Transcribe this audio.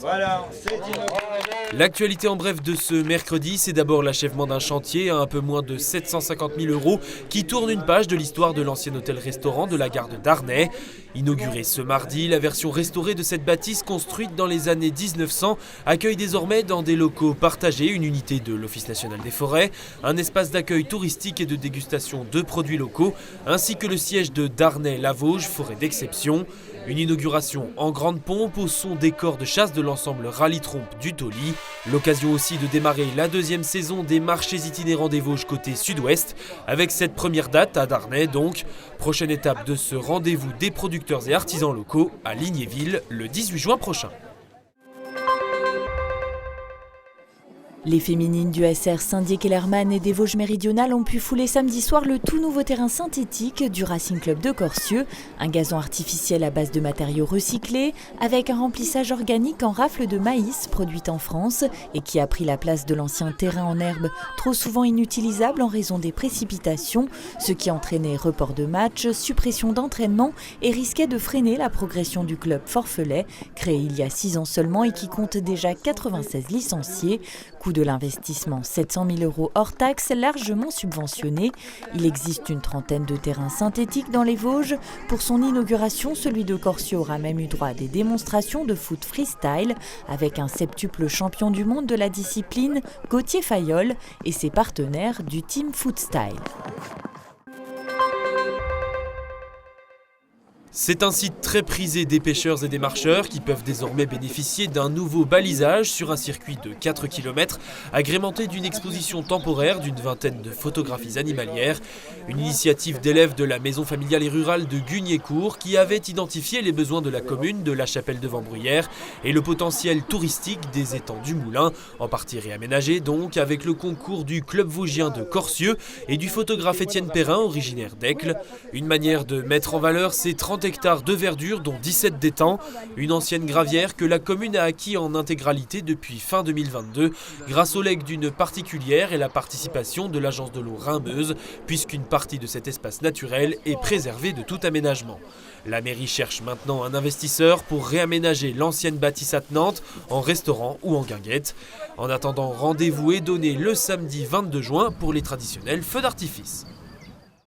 Voilà, c'est inauguré. L'actualité en bref de ce mercredi, c'est d'abord l'achèvement d'un chantier à un peu moins de 750 000 € qui tourne une page de l'histoire de l'ancien hôtel-restaurant de la gare de Darney. Inaugurée ce mardi, la version restaurée de cette bâtisse construite dans les années 1900 accueille désormais dans des locaux partagés une unité de l'Office national des forêts, un espace d'accueil touristique et de dégustation de produits locaux, ainsi que le siège de Darney-la-Vosges, forêt d'exception. Une inauguration en grande pompe au son des corps de chasse de l'ensemble Rallye-Trompe du Tauly. L'occasion aussi de démarrer la deuxième saison des marchés itinérants des Vosges côté sud-ouest, avec cette première date à Darney donc. Prochaine étape de ce rendez-vous des producteurs et artisans locaux à Lignéville le 18 juin prochain. Les féminines du SR Saint-Dié-Kellermann et des Vosges méridionales ont pu fouler samedi soir le tout nouveau terrain synthétique du Racing Club de Corcieux, un gazon artificiel à base de matériaux recyclés, avec un remplissage organique en rafle de maïs produite en France et qui a pris la place de l'ancien terrain en herbe, trop souvent inutilisable en raison des précipitations, ce qui entraînait report de match, suppression d'entraînement et risquait de freiner la progression du club forfelais, créé il y a 6 ans seulement et qui compte déjà 96 licenciés. Coût de l'investissement 700 000 € hors taxes, largement subventionné. Il existe une trentaine de terrains synthétiques dans les Vosges. Pour son inauguration, celui de Corcieux aura même eu droit à des démonstrations de foot freestyle avec un septuple champion du monde de la discipline, Gauthier Fayolle, et ses partenaires du Team Footstyle. C'est un site très prisé des pêcheurs et des marcheurs qui peuvent désormais bénéficier d'un nouveau balisage sur un circuit de 4 km agrémenté d'une exposition temporaire d'une vingtaine de photographies animalières. Une initiative d'élèves de la maison familiale et rurale de Gugnécourt qui avait identifié les besoins de la commune de La Chapelle-de-Vent-Bruyère et le potentiel touristique des étangs du Moulin, en partie réaménagé donc avec le concours du club vosgien de Corcieux et du photographe Étienne Perrin, originaire d'Aicle. Une manière de mettre en valeur ces 30 hectares de verdure, dont 17 d'étangs, une ancienne gravière que la commune a acquis en intégralité depuis fin 2022 grâce au legs d'une particulière et la participation de l'agence de l'eau Rhin-Meuse, puisqu'une partie de cet espace naturel est préservée de tout aménagement. La mairie cherche maintenant un investisseur pour réaménager l'ancienne bâtisse attenante en restaurant ou en guinguette. En attendant, rendez-vous est donné le samedi 22 juin pour les traditionnels feux d'artifice.